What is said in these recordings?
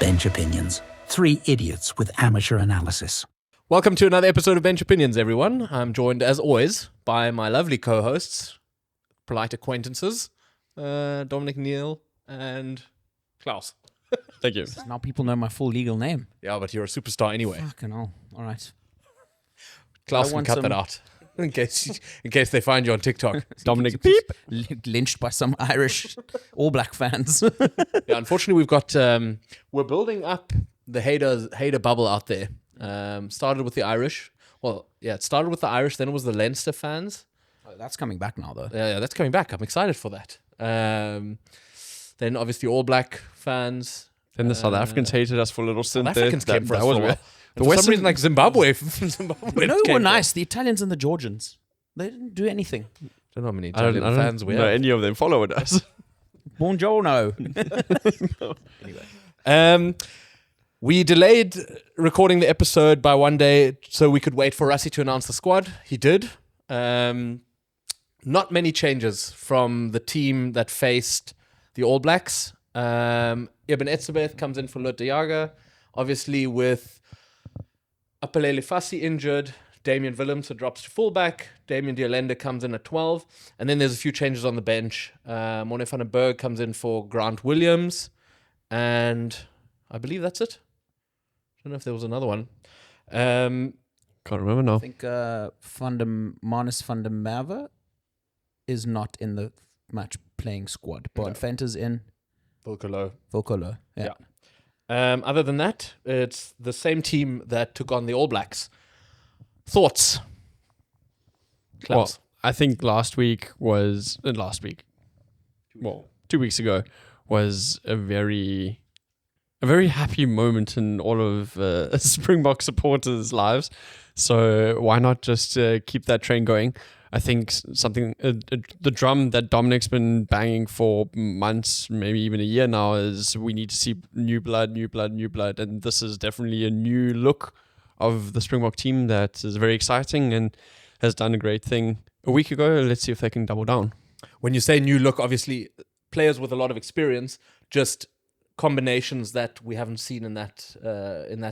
Bench Opinions. Three idiots with amateur analysis. Welcome to another episode of Bench Opinions, everyone. I'm joined, as always, by my lovely co-hosts, polite acquaintances, Dominic, Neil, and Klaus. Thank you. Now people know my full legal name. Yeah, but you're a superstar anyway. Fucking hell. All right. Klaus can cut that out in case they find you on TikTok. Dominic, beep. Lynched by some Irish All Black fans. Yeah, unfortunately, we've got we're building up the hater bubble out there. Started with the Irish. Well, yeah, it started with the Irish. Then it was the Leinster fans. Oh, that's coming back now, though. Yeah, that's coming back. I'm excited for that. Then obviously All Black fans. Then the South Africans hated us for a little stint. South Africans came for us for a while. The for some reason, like Zimbabwe. No, were nice. The Italians and the Georgians. They didn't do anything. I don't know how many I Italian don't fans we know have. any of them followed us. Buongiorno. Anyway. We delayed recording the episode by one day so we could wait for Rassie to announce the squad. He did. Not many changes from the team that faced the All Blacks. Ibn Etzebeth comes in for Lut de Jager. Obviously with Apelele Fassi injured, Damian Willemse drops to fullback. Damien Dialende comes in at 12. And then there's a few changes on the bench. Morne van den Berg comes in for Grant Williams. And I believe that's it. I don't know if there was another one. Can't remember now. I think Manus van der Merwe is not in the match playing squad. But Fenter's in. Volkolo. Yeah. Other than that, it's the same team that took on the All Blacks. Thoughts? Klaus? Well, I think 2 weeks ago was a very happy moment in all of Springbok supporters' lives. So why not just keep that train going? I think the drum that Dominic's been banging for months, maybe even a year now, is we need to see new blood. And this is definitely a new look of the Springbok team that is very exciting and has done a great thing a week ago. Let's see if they can double down. When you say new look, obviously players with a lot of experience, just combinations that we haven't seen in that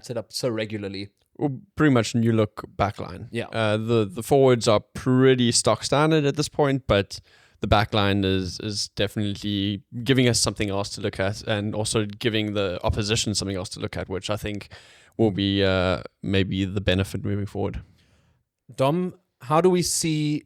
setup so regularly. Well, pretty much new look backline. Yeah. The forwards are pretty stock standard at this point, but the backline is definitely giving us something else to look at, and also giving the opposition something else to look at, which I think will be maybe the benefit moving forward. Dom, how do we see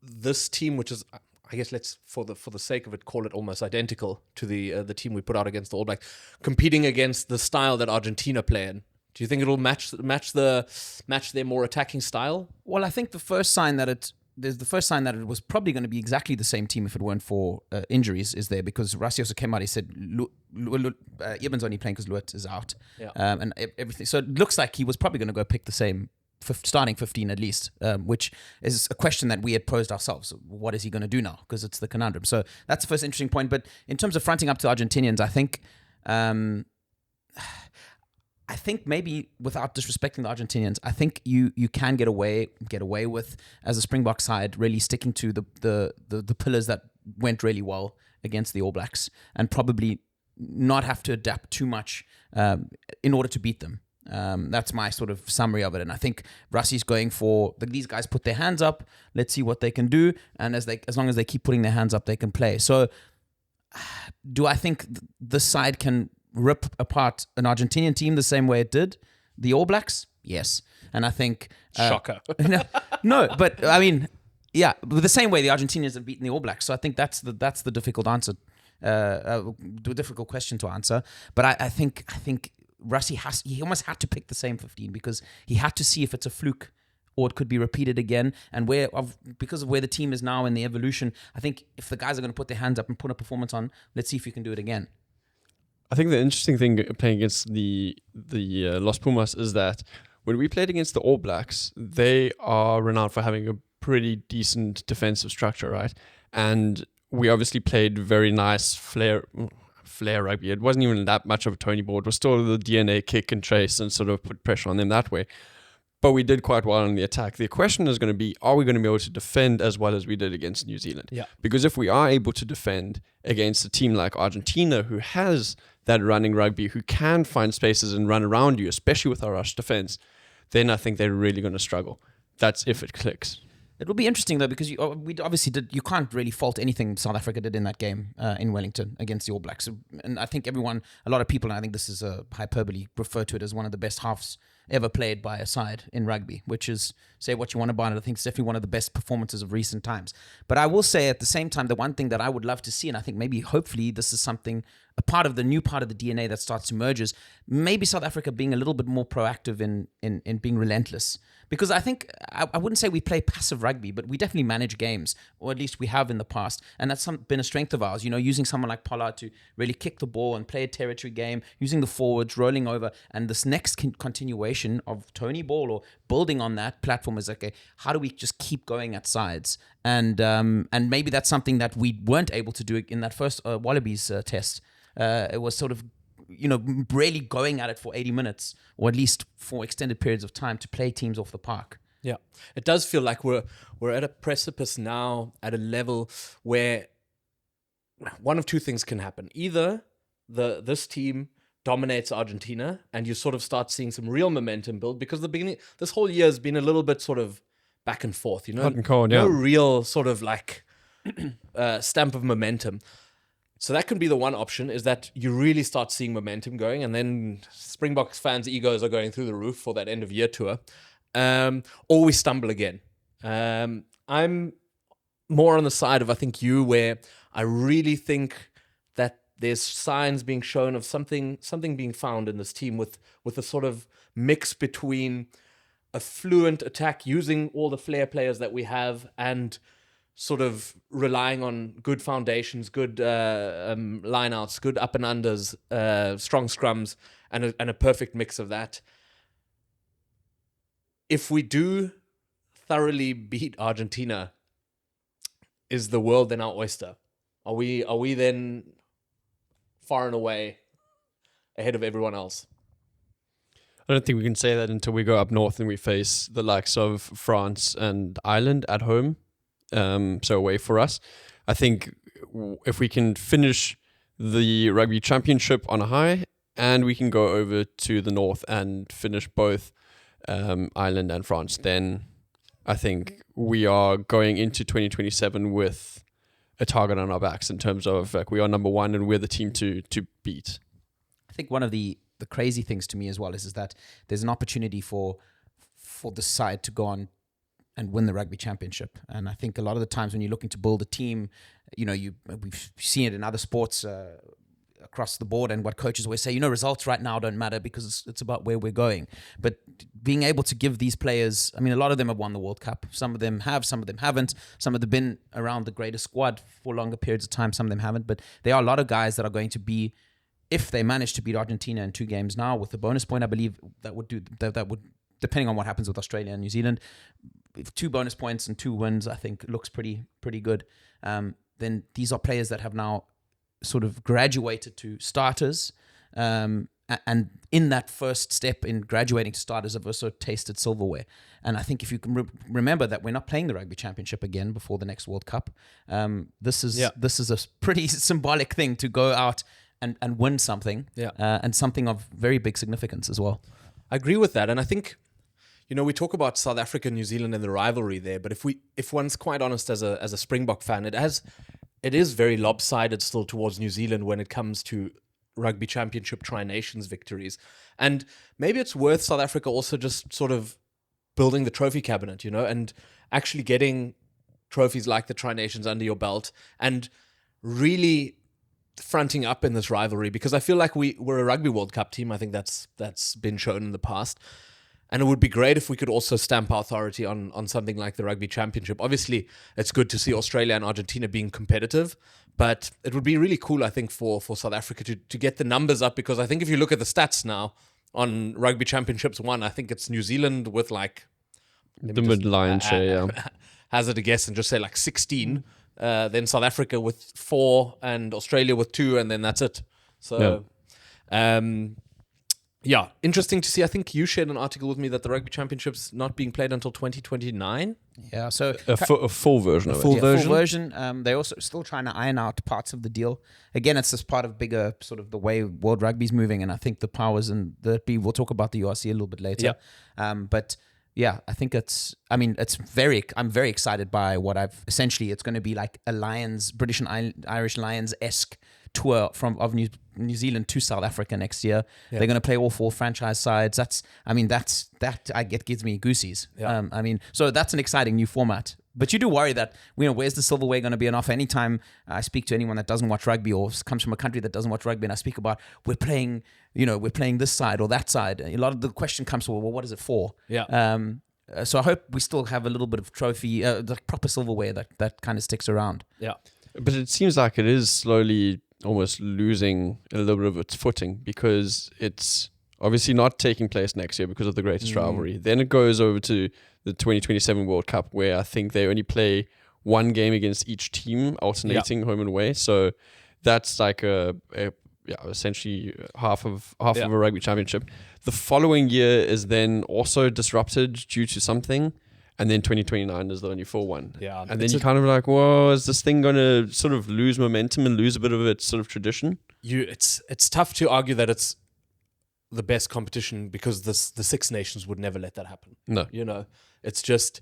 this team, which is, I guess let's for the sake of it call it almost identical to the team we put out against the All Blacks, competing against the style that Argentina play in? Do you think it'll match their more attacking style? Well, I think the first sign that it was probably going to be exactly the same team if it weren't for injuries is there, because Rassie also came out. He said Ibn's only playing because Lut is out, and everything. So it looks like he was probably going to go pick the same starting 15 at least, which is a question that we had posed ourselves. What is he going to do now? Because it's the conundrum. So that's the first interesting point. But in terms of fronting up to Argentinians, I think maybe, without disrespecting the Argentinians, I think you can get away with, as a Springbok side, really sticking to the pillars that went really well against the All Blacks, and probably not have to adapt too much in order to beat them. That's my sort of summary of it. And I think Rassie's going for these guys put their hands up. Let's see what they can do, and as long as they keep putting their hands up, they can play. So, do I think this side can rip apart an Argentinian team the same way it did the All Blacks? Yes. And I think shocker. no, but I mean, yeah, but the same way the Argentinians have beaten the All Blacks. So I think that's the difficult answer, the difficult question to answer. But I think Rassie he almost had to pick the same 15, because he had to see if it's a fluke or it could be repeated again. And because of where the team is now in the evolution, I think if the guys are going to put their hands up and put a performance on, let's see if you can do it again. I think the interesting thing playing against the Los Pumas is that when we played against the All Blacks, they are renowned for having a pretty decent defensive structure, right? And we obviously played very nice flair rugby. It wasn't even that much of a Tony board. It was still the DNA kick and trace and sort of put pressure on them that way. But we did quite well in the attack. The question is going to be, are we going to be able to defend as well as we did against New Zealand? Yeah. Because if we are able to defend against a team like Argentina, who has that running rugby, who can find spaces and run around you, especially with our rush defense, then I think they're really going to struggle. That's if it clicks. It will be interesting though, because we obviously did. You can't really fault anything South Africa did in that game in Wellington against the All Blacks. And I think a lot of people, and I think this is a hyperbole, refer to it as one of the best halves ever played by a side in rugby. Which is, say what you want about it, I think it's definitely one of the best performances of recent times. But I will say at the same time, the one thing that I would love to see, and I think maybe hopefully this is something, a part of the new part of the DNA that starts to merge, is maybe South Africa being a little bit more proactive in being relentless. Because I think, I wouldn't say we play passive rugby, but we definitely manage games, or at least we have in the past. And that's been a strength of ours, using someone like Pollard to really kick the ball and play a territory game, using the forwards, rolling over. And this next continuation of Tony Ball, or building on that platform, is okay, how do we just keep going at sides? And maybe that's something that we weren't able to do in that first Wallabies test. It was sort of really going at it for 80 minutes, or at least for extended periods of time, to play teams off the park. Yeah, it does feel like we're at a precipice now, at a level where one of two things can happen. Either this team dominates Argentina, and you sort of start seeing some real momentum build, because this whole year has been a little bit sort of back and forth, hot and cold, no real sort of like stamp of momentum. So that can be the one option, is that you really start seeing momentum going, and then Springboks fans' egos are going through the roof for that end of year tour, or we stumble again. I'm more on the side of, I think, where I really think that there's signs being shown of something being found in this team, with a sort of mix between a fluent attack using all the flair players that we have, and sort of relying on good foundations, good line-outs, good up and unders, strong scrums, and a perfect mix of that. If we do thoroughly beat Argentina, is the world then our oyster? Are we then far and away ahead of everyone else? I don't think we can say that until we go up north and we face the likes of France and Ireland at home. So away for us. I think if we can finish the Rugby Championship on a high, and we can go over to the north and finish both Ireland and France, then I think we are going into 2027 with a target on our backs, in terms of like, we are number one and we're the team to beat. I think one of the crazy things to me as well is that there's an opportunity for the side to go on and win the Rugby Championship. And I think a lot of the times when you're looking to build a team, we've seen it in other sports across the board, and what coaches always say, results right now don't matter, because it's about where we're going. But being able to give these players, a lot of them have won the World Cup. Some of them have, some of them haven't. Some of them have been around the greater squad for longer periods of time. Some of them haven't. But there are a lot of guys that are going to be, if they manage to beat Argentina in 2 games now, with the bonus point, I believe that would, depending on what happens with Australia and New Zealand, if 2 bonus points and 2 wins, I think looks pretty good. Then these are players that have now sort of graduated to starters, and in that first step in graduating to starters, have also tasted silverware. And I think if you can remember that we're not playing the Rugby Championship again before the next World Cup, this is a pretty symbolic thing to go out and win something, and something of very big significance as well. I agree with that, and I think, we talk about South Africa and New Zealand and the rivalry there, but if one's quite honest as a Springbok fan, it is very lopsided still towards New Zealand when it comes to Rugby Championship Tri-Nations victories. And maybe it's worth South Africa also just sort of building the trophy cabinet, and actually getting trophies like the Tri-Nations under your belt, and really fronting up in this rivalry, because I feel like we're a Rugby World Cup team. I think that's been shown in the past. And it would be great if we could also stamp our authority on something like the Rugby Championship. Obviously, it's good to see Australia and Argentina being competitive, but it would be really cool, I think, for South Africa to get the numbers up, because I think if you look at the stats now on Rugby Championships 1, I think it's New Zealand with like... The mid-line share, hazard a guess and just say like 16. Then South Africa with 4 and Australia with 2, and then that's it. So, Yeah, interesting to see. I think you shared an article with me that the Rugby Championship's not being played until 2029. Yeah, so A full version of it. full yeah, version. full version. They're also still trying to iron out parts of the deal. Again, it's just part of bigger sort of the way world rugby's moving, and I think the powers and we'll talk about the URC a little bit later. But yeah, I think I'm very excited by what it's going to be like a British and Irish Lions-esque tour of New Zealand to South Africa next year. They're going to play all 4 franchise sides. Gives me goosies. So that's an exciting new format. But you do worry that, where's the silverware going to be enough? Anytime I speak to anyone that doesn't watch rugby or comes from a country that doesn't watch rugby, and I speak about we're playing this side or that side, a lot of the question comes to, well, what is it for? So I hope we still have a little bit of trophy, the proper silverware that kind of sticks around. Yeah. But it seems like it is slowly almost losing a little bit of its footing, because it's obviously not taking place next year because of the greatest rivalry. Then it goes over to the 2027 World Cup, where I think they only play one game against each team, alternating home and away. So that's like essentially half of a rugby championship. The following year is then also disrupted due to something. And then 2029 is the only full one. Yeah. And then you're kind of like, whoa, is this thing going to sort of lose momentum and lose a bit of its sort of tradition? It's tough to argue that it's the best competition, because the Six Nations would never let that happen. No. It's just...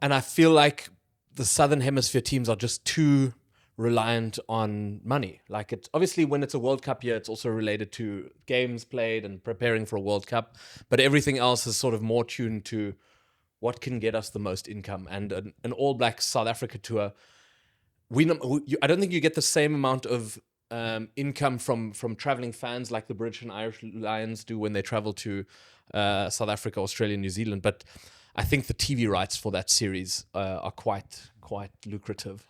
And I feel like the Southern Hemisphere teams are just too reliant on money. Like, it's obviously, when it's a World Cup year, it's also related to games played and preparing for a World Cup. But everything else is sort of more tuned to what can get us the most income. And an All Blacks South Africa tour, I don't think you get the same amount of income from traveling fans like the British and Irish Lions do when they travel to South Africa, Australia, New Zealand. But I think the TV rights for that series are quite lucrative.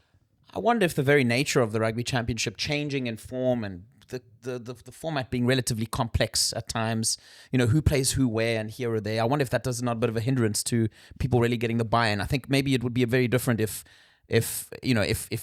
I wonder if the very nature of the Rugby Championship changing in form and the format being relatively complex at times, who plays who where and here or there, I wonder if that does not a bit of a hindrance to people really getting the buy-in. I think maybe it would be very different if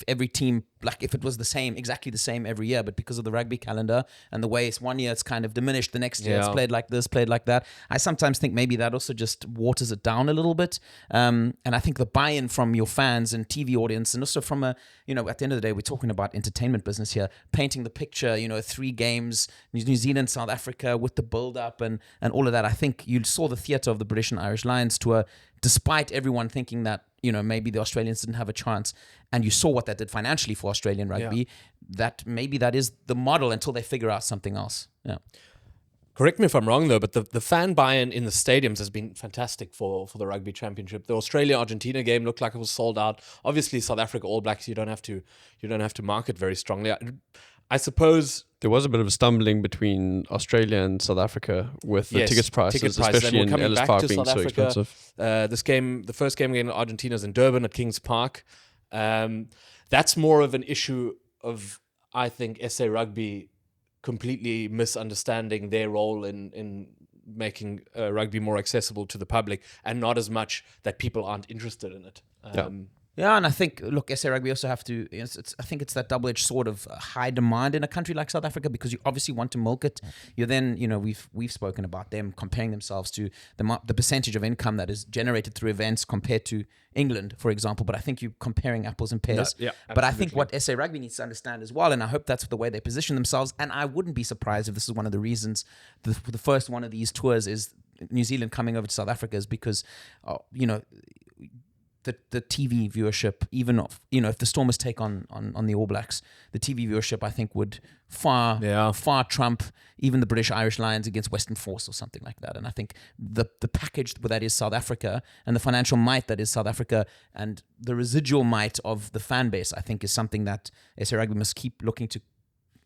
every team, like if it was exactly the same every year, but because of the rugby calendar and the way it's one year it's kind of diminished, the next year it's played like this, played like that. I sometimes think maybe that also just waters it down a little bit. And I think the buy-in from your fans and TV audience, and also from at the end of the day, we're talking about entertainment business here, painting the picture, 3 games, New Zealand, South Africa, with the build-up and all of that. I think you saw the theatre of the British and Irish Lions tour, despite everyone thinking that, maybe the Australians didn't have a chance, and you saw what that did financially for Australian rugby, that maybe that is the model until they figure out something else. Yeah. Correct me if I'm wrong, though, but the fan buy-in in the stadiums has been fantastic for the Rugby Championship. The Australia-Argentina game looked like it was sold out. Obviously, South Africa All Blacks, you don't have to market very strongly. I suppose there was a bit of a stumbling between Australia and South Africa with the ticket prices, especially in Ellis Park being so expensive. The first game against Argentina is in Durban at Kings Park. That's more of an issue of, I think, SA Rugby completely misunderstanding their role in making rugby more accessible to the public, and not as much that people aren't interested in it. Yeah, and I think, look, SA Rugby also have to, I think it's that double-edged sword of high demand in a country like South Africa, because you obviously want to milk it. You're then, we've spoken about them comparing themselves to the percentage of income that is generated through events compared to England, for example. But I think you're comparing apples and pears. No, but I think what SA Rugby needs to understand as well, and I hope that's the way they position themselves, and I wouldn't be surprised if this is one of the reasons the first one of these tours is New Zealand coming over to South Africa, is because, the TV viewership, even if the Stormers take on the All Blacks, the TV viewership I think would far trump even the British Irish Lions against Western Force or something like that. And I think the package that is South Africa, and the financial might that is South Africa, and the residual might of the fan base, I think is something that SA Rugby must keep looking to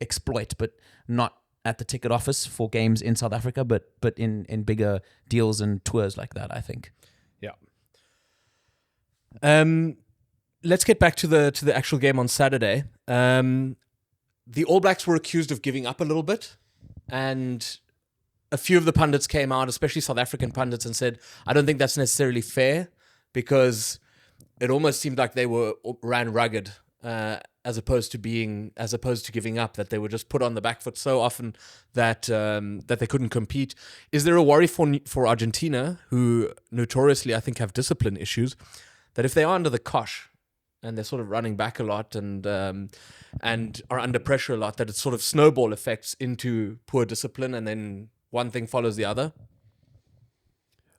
exploit, but not at the ticket office for games in South Africa, but in bigger deals and tours like that, I think. Yeah. Let's get back to the actual game on Saturday. The All Blacks were accused of giving up a little bit, and a few of the pundits came out, especially South African pundits, and said, I don't think that's necessarily fair, because it almost seemed like they ran rugged. as opposed to giving up, that they were just put on the back foot so often that they couldn't compete. Is there a worry for Argentina, who notoriously I think have discipline issues, that if they are under the cosh and they're sort of running back a lot and are under pressure a lot, that it's sort of snowball effects into poor discipline, and then one thing follows the other?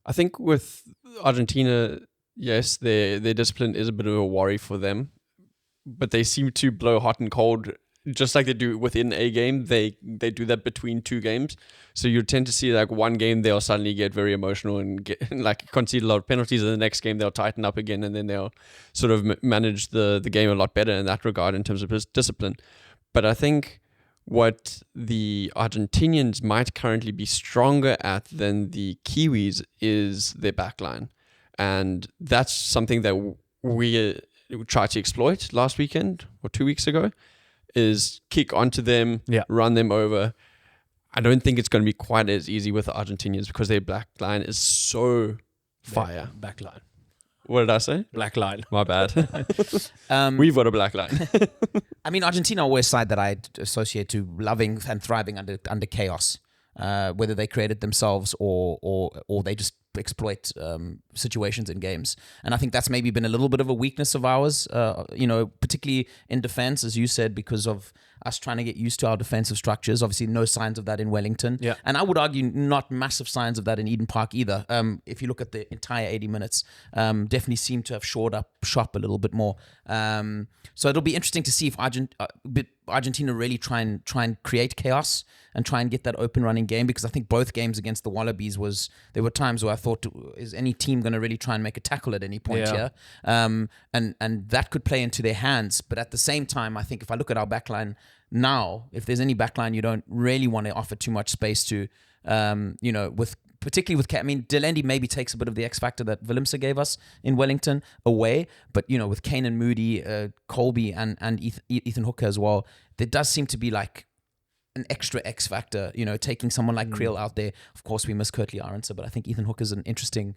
I think with Argentina, yes, their discipline is a bit of a worry for them, but they seem to blow hot and cold just like they do within a game. They do that between two games. So you tend to see like one game they'll suddenly get very emotional and get like concede a lot of penalties, and the next game they'll tighten up again, and then they'll sort of manage the game a lot better in that regard in terms of discipline. But I think what the Argentinians might currently be stronger at than the Kiwis is their backline. And that's something that we tried to exploit last weekend or 2 weeks ago, is kick onto them, run them over. I don't think it's going to be quite as easy with the Argentinians because their black line is so fire. Back line. What did I say? Black line. My bad. We've got a black line. I mean, Argentina are always a side that I associate to loving and thriving under chaos, whether they create it themselves or they just exploit situations in games. And I think that's maybe been a little bit of a weakness of ours, particularly in defense, as you said, because of us trying to get used to our defensive structures. Obviously, no signs of that in Wellington. Yeah. And I would argue not massive signs of that in Eden Park either. If you look at the entire 80 minutes, definitely seem to have shored up shop a little bit more. So it'll be interesting to see if Argentina really try and create chaos and try and get that open running game, because I think both games against the Wallabies there were times where I thought, is any team going to really try and make a tackle at any point here? And that could play into their hands. But at the same time, I think if I look at our backline now, if there's any backline you don't really want to offer too much space to, particularly with Delendi maybe takes a bit of the X factor that Willemse gave us in Wellington away, but with Kane and Moody, Colby and Ethan Hooker as well, there does seem to be like an extra X factor, taking someone like Creel out there. Of course, we miss Kurtley Arendse, but I think Ethan Hooker is an interesting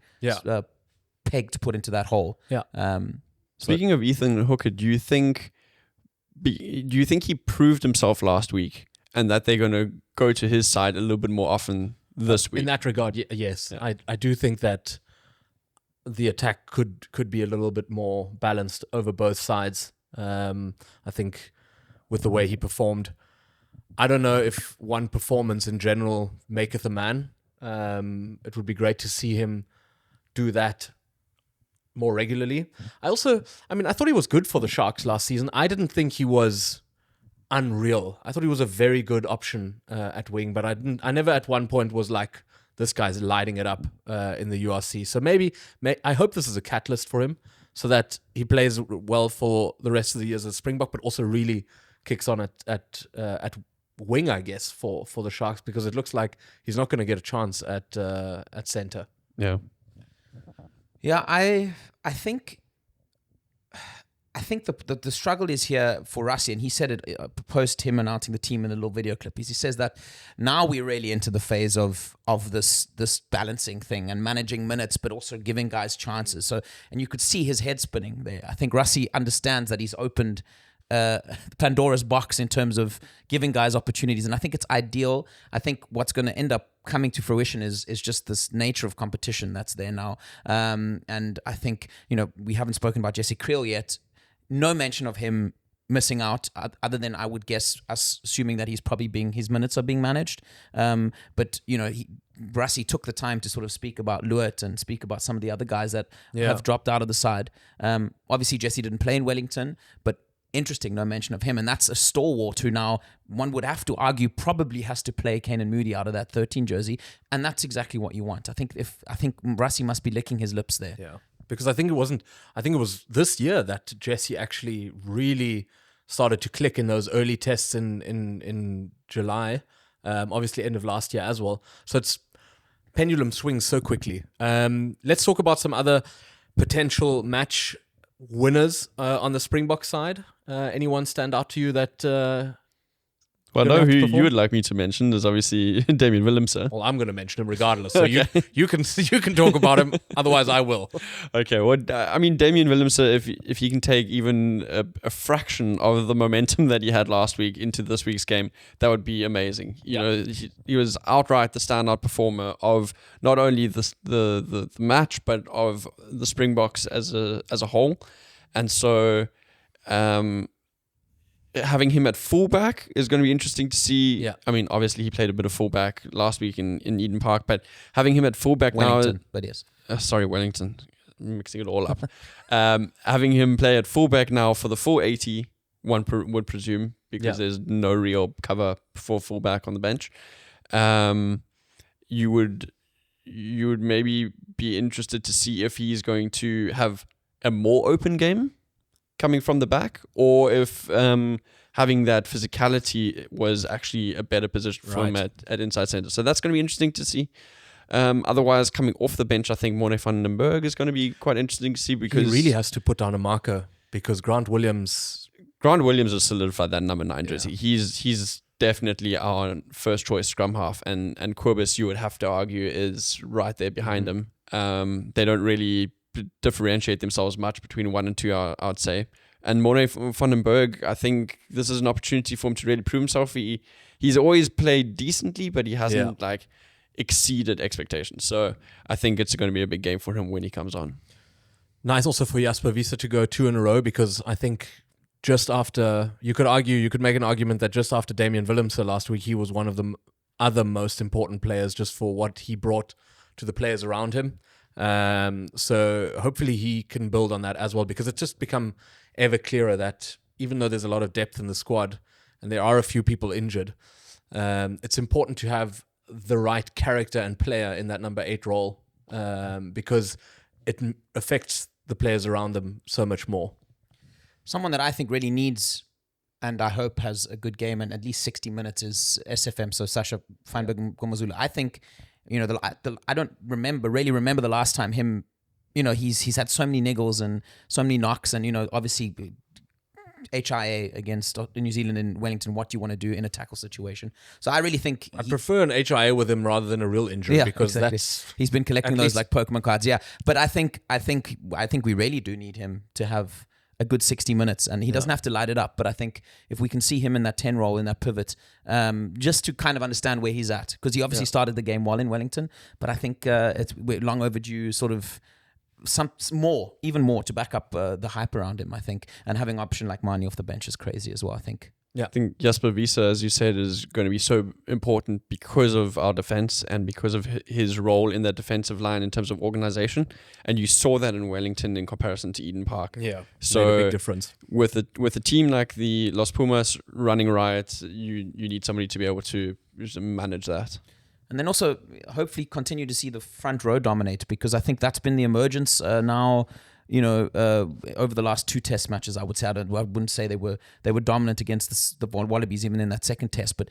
peg to put into that hole. Yeah. Speaking of Ethan Hooker, do you think he proved himself last week and that they're going to go to his side a little bit more often this week? In that regard, yes. Yeah. I do think that the attack could be a little bit more balanced over both sides. I think with the way he performed, I don't know if one performance in general maketh a man. It would be great to see him do that more regularly. I thought he was good for the Sharks last season. I didn't think he was unreal. I thought he was a very good option at wing, but I never at one point was like, this guy's lighting it up in the URC. So I hope this is a catalyst for him, so that he plays well for the rest of the year as a Springbok, but also really kicks on at wing, I guess, for the Sharks, because it looks like he's not going to get a chance at center. Yeah. Yeah, I think the struggle is here for Rassie, and he said it post him announcing the team in a little video clip. He says that now we're really into the phase of this balancing thing and managing minutes, but also giving guys chances. So, and you could see his head spinning there. I think Rassie understands that he's opened Pandora's box in terms of giving guys opportunities, and I think it's ideal. I think what's going to end up coming to fruition is just this nature of competition that's there now, and I think we haven't spoken about Jesse Creel yet. No mention of him missing out, other than I would guess us assuming that he's probably his minutes are being managed. But Rassie took the time to sort of speak about Luet and speak about some of the other guys that have dropped out of the side. Obviously Jesse didn't play in Wellington, but interesting, no mention of him, and that's a stalwart who now one would have to argue probably has to play Kane and Moody out of that 13 jersey, and that's exactly what you want. I think Rassie must be licking his lips there. Yeah, because I think it was this year that Jesse actually really started to click in those early tests in July. Obviously end of last year as well. So it's pendulum swings so quickly. Let's talk about some other potential match winners on the Springbok side. Anyone stand out to you that Well, I gonna know have to who perform? you would like me to mention is obviously Damien Willemse. Well, I'm going to mention him regardless. So you can talk about him. Otherwise, I will. Okay, well, I mean, Damien Willemse, if he can take even a fraction of the momentum that he had last week into this week's game, that would be amazing. You know, he was outright the standout performer of not only the match, but of the Springboks as a whole. And so, having him at fullback is going to be interesting to see. Yeah. I mean, obviously he played a bit of fullback last week in Eden Park, but having him at fullback Wellington, now. but yes. Sorry, Wellington. I'm mixing it all up. Having him play at fullback now for the full 80, one would presume, because there's no real cover for fullback on the bench. You would maybe be interested to see if he's going to have a more open game coming from the back, or if having that physicality was actually a better position for him at inside center. So that's going to be interesting to see. Otherwise, coming off the bench, I think Morne van den Berg is going to be quite interesting to see, because He really has to put down a marker, because Grant Williams has solidified that number 9 jersey. He's definitely our first choice scrum half, and Quibus, you would have to argue, is right there behind him. They don't really differentiate themselves much between 1 and 2, I would say. And Morne van den Berg, I think this is an opportunity for him to really prove himself. He's always played decently, but he hasn't exceeded expectations. So I think it's going to be a big game for him when he comes on. Nice also for Jasper Wiese to go 2 in a row, because I think just after, you could make an argument that just after Damien Willemse last week, he was one of the other most important players just for what he brought to the players around him. So hopefully he can build on that as well, because it's just become ever clearer that even though there's a lot of depth in the squad and there are a few people injured, it's important to have the right character and player in that number 8 role, because it affects the players around them so much more. Someone that I think really needs, and I hope has a good game and at least 60 minutes, is SFM, so Sasha Feinberg Gomazulu. I think, I don't really remember the last time him, he's had so many niggles and so many knocks, and, obviously HIA against New Zealand in Wellington, what do you want to do in a tackle situation? So I really think I prefer an HIA with him rather than a real injury, because he's been collecting those like Pokemon cards. Yeah. But I think we really do need him to have a good 60 minutes, and he doesn't have to light it up, but I think if we can see him in that 10 role, in that pivot, just to kind of understand where he's at, because he obviously started the game well in Wellington, but I think we're long overdue sort of even more to back up the hype around him, I think, and having option like Mani off the bench is crazy as well, I think. Yeah, I think Jasper Wiese, as you said, is going to be so important because of our defense and because of his role in that defensive line in terms of organization. And you saw that in Wellington in comparison to Eden Park. Yeah, so made a big difference. With a team like the Los Pumas running riot, you need somebody to be able to just manage that. And then also hopefully continue to see the front row dominate, because I think that's been the emergence now. Over the last 2 test matches, I would say I wouldn't say they were dominant against the Wallabies even in that second test, but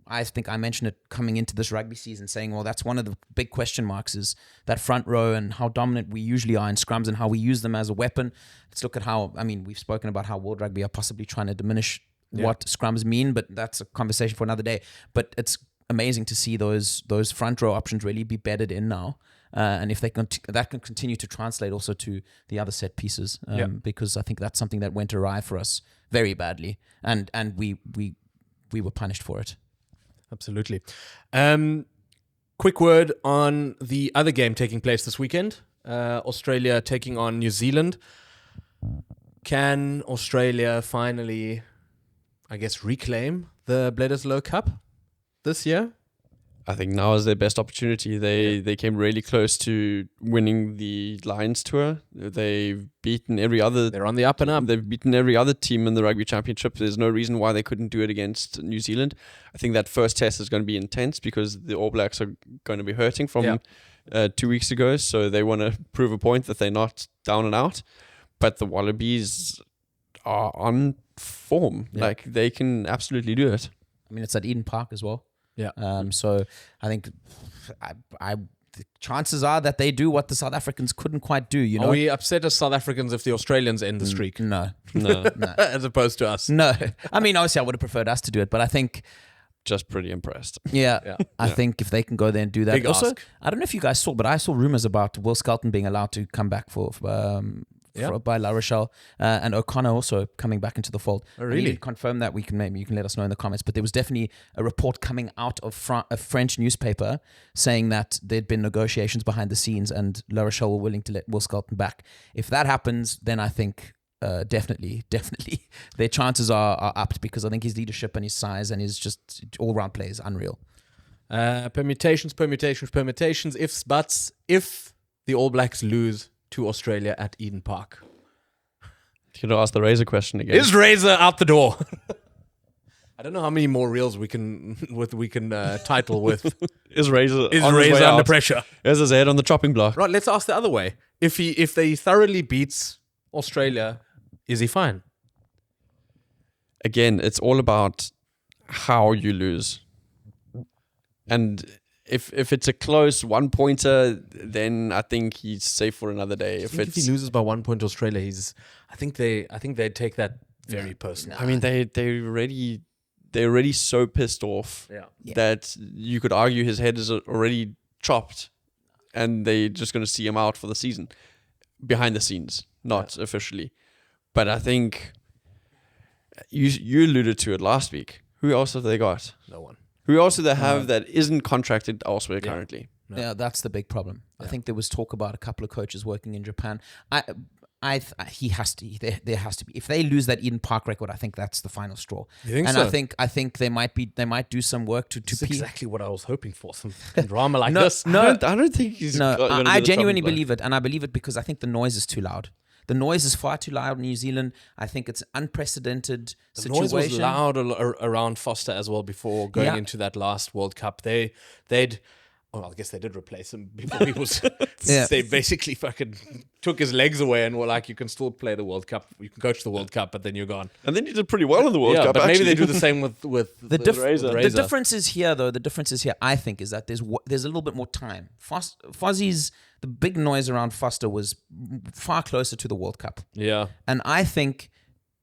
I think I mentioned it coming into this rugby season, saying, well, that's one of the big question marks, is that front row and how dominant we usually are in scrums and how we use them as a weapon. Let's look at we've spoken about how World Rugby are possibly trying to diminish what scrums mean, but that's a conversation for another day. But it's amazing to see those front row options really be bedded in now. And if that can continue to translate also to the other set pieces, because I think that's something that went awry for us very badly, and we were punished for it. Absolutely. Quick word on the other game taking place this weekend: Australia taking on New Zealand. Can Australia finally, I guess, reclaim the Bledisloe Cup this year? I think now is their best opportunity. They came really close to winning the Lions Tour. They've beaten every other. They're on the up and up. They've beaten every other team in the Rugby Championship. There's no reason why they couldn't do it against New Zealand. I think that first test is going to be intense, because the All Blacks are going to be hurting from 2 weeks ago. So they want to prove a point that they're not down and out. But the Wallabies are on form. Yeah. Like, they can absolutely do it. I mean, it's at Eden Park as well. Yeah. So I think I the chances are that they do what the South Africans couldn't quite do. You know, Are we upset as South Africans if the Australians end the streak? no, No, As opposed to us. no. I mean, obviously, I would have preferred us to do it, but I think. just pretty impressed. Yeah, I think if they can go there and do that. Big Also, ask. I don't know if you guys saw, but I saw rumors about Will Skelton being allowed to come back by La Rochelle, and O'Connor also coming back into the fold. Oh, really? I need to confirm that. Maybe you can let us know in the comments. But there was definitely a report coming out of a French newspaper saying that there'd been negotiations behind the scenes, and La Rochelle were willing to let Will Skelton back. If that happens, then I think. Definitely, their chances are upped, because I think his leadership and his size and his just all-round play is unreal. Permutations, ifs, buts. If the All Blacks lose to Australia at Eden Park, You know, ask the Razor question again. is Razor out the door? I don't know how many more reels we can title with. Is Razor Is on his Razor way under out? pressure? Is his head on the chopping block? Right, let's ask the other way. If they thoroughly beats Australia, is he fine? Again, it's all about how you lose. And if it's a close 1-pointer, then I think he's safe for another day. If he loses by 1 point to Australia, I think they'd take that very personally. I mean, they're already so pissed off that you could argue his head is already chopped, and they're just going to see him out for the season, behind the scenes, not officially. But I think you alluded to it last week. Who else have they got? No one. Who else do they have that isn't contracted elsewhere currently? No. Yeah, that's the big problem. I think there was talk about a couple of coaches working in Japan. He has to. There has to be. If they lose that Eden Park record, I think that's the final straw. You think and so? I think they might do some work to That's exactly what I was hoping for. Some fucking drama like this. I don't think he's. No, gonna I do the genuinely chopping block. believe it, and I believe it because I think the noise is too loud. The noise is far too loud in New Zealand. I think it's an unprecedented The situation. noise was loud around Foster as well before going into that last World Cup. They'd. Oh, I guess they did replace him. They basically fucking took his legs away and were like, "You can still play the World Cup. You can coach the World Cup, but then you're gone." And then he did pretty well in the World Cup. but maybe they do actually. the same with The Razor. difference is here, though. The difference is here, I think, is that there's a little bit more time. Fozzy's, the big noise around Foster was far closer to the World Cup. Yeah. And I think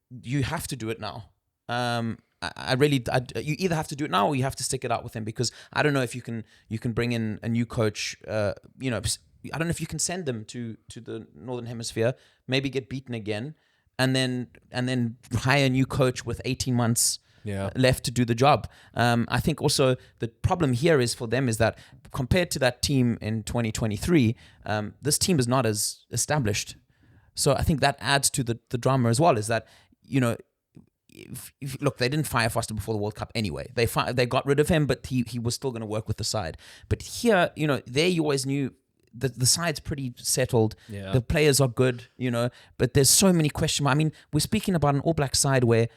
you have to do it now. You either have to do it now or you have to stick it out with him, because I don't know if you can bring in a new coach. I don't know if you can send them to the Northern Hemisphere, maybe get beaten again, and then hire a new coach with 18 months left to do the job. I think also the problem here is for them is that compared to that team in 2023, this team is not as established. So I think that adds to the drama as well, is that, look, they didn't fire Foster before the World Cup anyway. They got rid of him, but he was still going to work with the side. But here, there you always knew the side's pretty settled. Yeah. The players are good, but there's so many question marks. I mean, we're speaking about an All Black side where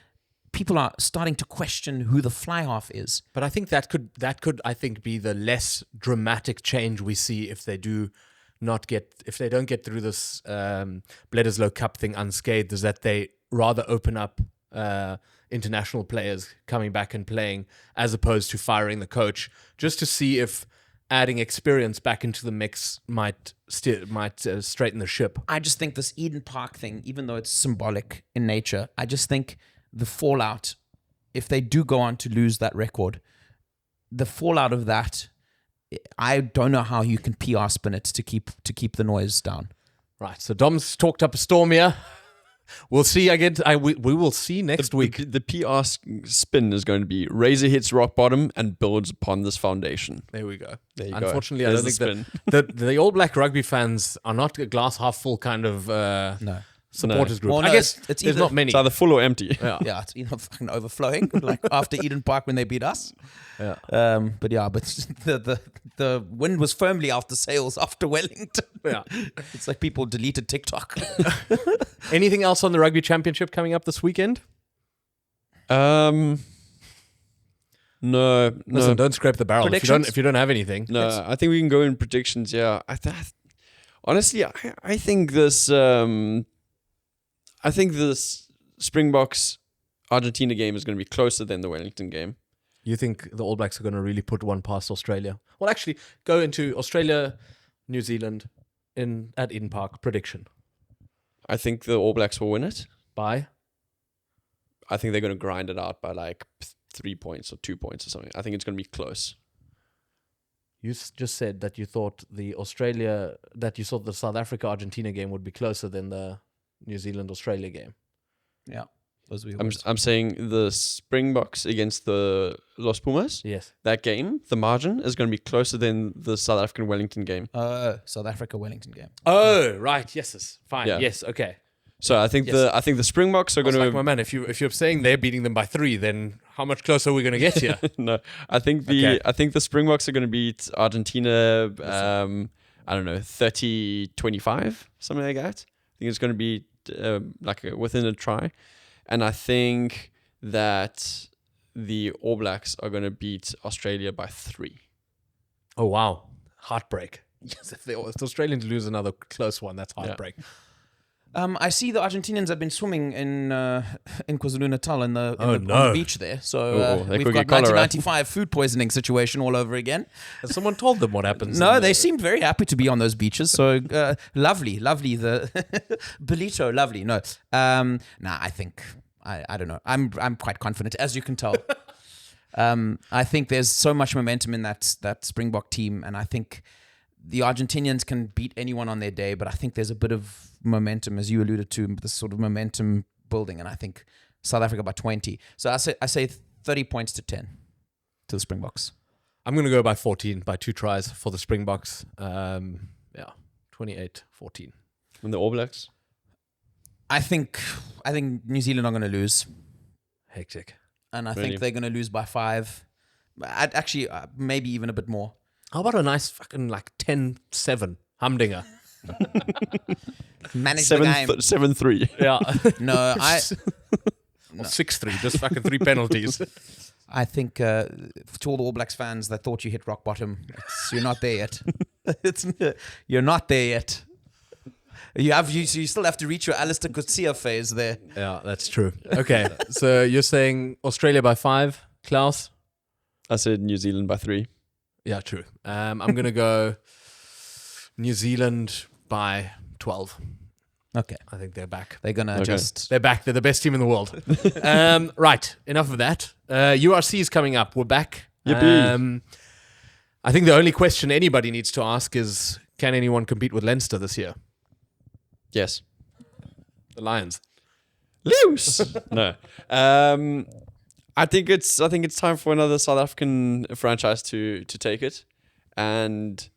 people are starting to question who the fly half is. But I think that could I think be the less dramatic change we see if they don't get through this Bledisloe Cup thing unscathed, is that they rather open up international players coming back and playing, as opposed to firing the coach, just to see if adding experience back into the mix might straighten the ship. I just think this Eden Park thing, even though it's symbolic in nature, I just think the fallout, if they do go on to lose that record, the fallout of that, I don't know how you can PR spin it to keep the noise down. Right. So Dom's talked up a storm here. We'll see again. We will see next week. The PR spin is going to be Razor hits rock bottom and builds upon this foundation. There we go. There you go. Unfortunately, I There's don't the think the All Black rugby fans are not a glass half full kind of supporters group. Well, I no, guess it's there's either- not many. It's either full or empty. Yeah, it's fucking overflowing, like after Eden Park when they beat us. Yeah. But the wind was firmly out the sails after Wellington. Yeah. It's like people deleted TikTok. Anything else on the Rugby Championship coming up this weekend? No. Listen, don't scrape the barrel if you don't have anything. No, I think we can go in predictions. Yeah, honestly, I think this. I think this Springboks Argentina game is going to be closer than the Wellington game. You think the All Blacks are going to really put one past Australia? Well, actually, go into Australia, New Zealand at Eden Park. Prediction I think the All Blacks will win it. by? I think they're going to grind it out by like 3 points or 2 points or something. I think it's going to be close. You just said that you thought the South Africa Argentina game would be closer than the New Zealand Australia game. Yeah. Those were your I'm words. I'm saying the Springboks against the Los Pumas. Yes. That game, the margin is going to be closer than the South African Wellington game. South Africa Wellington game. Oh, right. Yes. Fine. Yeah. Yes. Okay. So I think Yes. the Springboks are I was going like, to my man, if you're saying they're beating them by 3, then how much closer are we going to get here? no. I think Okay. the Springboks are going to beat Argentina. I don't know, 30-25, something like that. I think it's going to be within a try, and I think that the All Blacks are going to beat Australia by 3. Oh wow, heartbreak. Yes, if the Australians lose another close one, that's heartbreak. I see the Argentinians have been swimming in KwaZulu-Natal on the beach there. So they we've could got get cholera. 1995 food poisoning situation all over again. Has someone told them what happens? No, they seemed very happy to be on those beaches. So lovely. The Belito, lovely. No, I think I don't know. I'm quite confident, as you can tell. I think there's so much momentum in that Springbok team, and I think the Argentinians can beat anyone on their day. But I think there's a bit of momentum, as you alluded to, this sort of momentum building, and I think South Africa by 20. So I say 30 points to 10 to the Springboks. I'm going to go by 14, by 2 tries for the Springboks. 28-14. And the All Blacks? I think New Zealand are going to lose, Hectic. and I Really? think they're going to lose by 5. I'd actually maybe even a bit more. How about a nice fucking 10-7 humdinger? Manage the game. 7-3. Yeah. No, Or 6-3, just fucking 3 penalties. I think to all the All Blacks fans that thought you hit rock bottom, you're not there yet. You're not there yet. You still have to reach your Alistair Coetzee phase there. Yeah, that's true. Okay, so you're saying Australia by 5, Klaus? I said New Zealand by 3. Yeah, true. I'm going to go New Zealand by 12. Okay, I think they're back. they're gonna Okay. just. They're back. They're the best team in the world. Right. Enough of that. URC is coming up. We're back. Yippee. I think the only question anybody needs to ask is, can anyone compete with Leinster this year? Yes. The Lions. Loose. No. I think it's time for another South African franchise to take it, and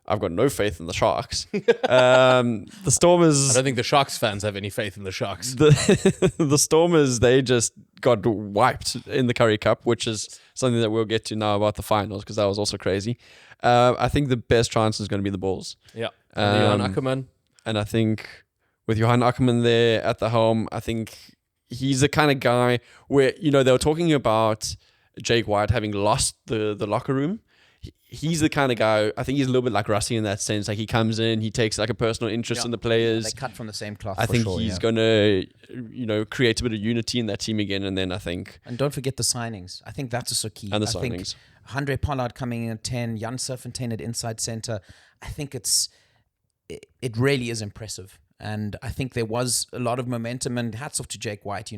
I've got no faith in the Sharks. The Stormers. I don't think the Sharks fans have any faith in the Sharks. The Stormers, they just got wiped in the Currie Cup, which is something that we'll get to now about the finals, because that was also crazy. I think the best chance is going to be the Bulls. Yeah. And Johan Ackermann. And I think with Johan Ackermann there at the helm, I think he's the kind of guy where, they were talking about Jake White having lost the locker room. He's the kind of guy, I think he's a little bit like Rusty in that sense. Like, he comes in, he takes like a personal interest in the players. They cut from the same cloth. I for think sure, he's yeah. going to, create a bit of unity in that team again. And then I think... And don't forget the signings. I think that's also key. And the I think signings. Andre Pollard coming in at 10, Jan Surfontaine at inside center. I think it really is impressive. And I think there was a lot of momentum, and hats off to Jake White. He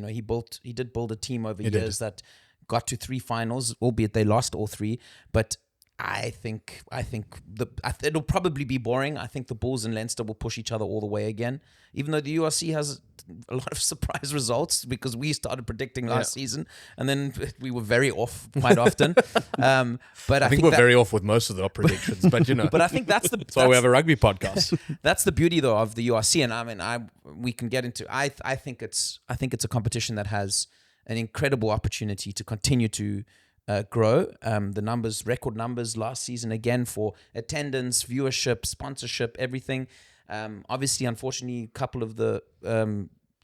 did build a team over years that got to 3 finals, albeit they lost all 3. But I think it'll probably be boring. I think the Bulls and Leinster will push each other all the way again, even though the URC has a lot of surprise results, because we started predicting last season and then we were very off quite often. But I think we're very off with most of the predictions, but But I think that's that's why we have a rugby podcast. that's the beauty though of the URC, and I mean we can get into. I think it's a competition that has an incredible opportunity to continue to grow. The record numbers last season again for attendance, viewership, sponsorship, everything. Obviously, unfortunately, a couple of the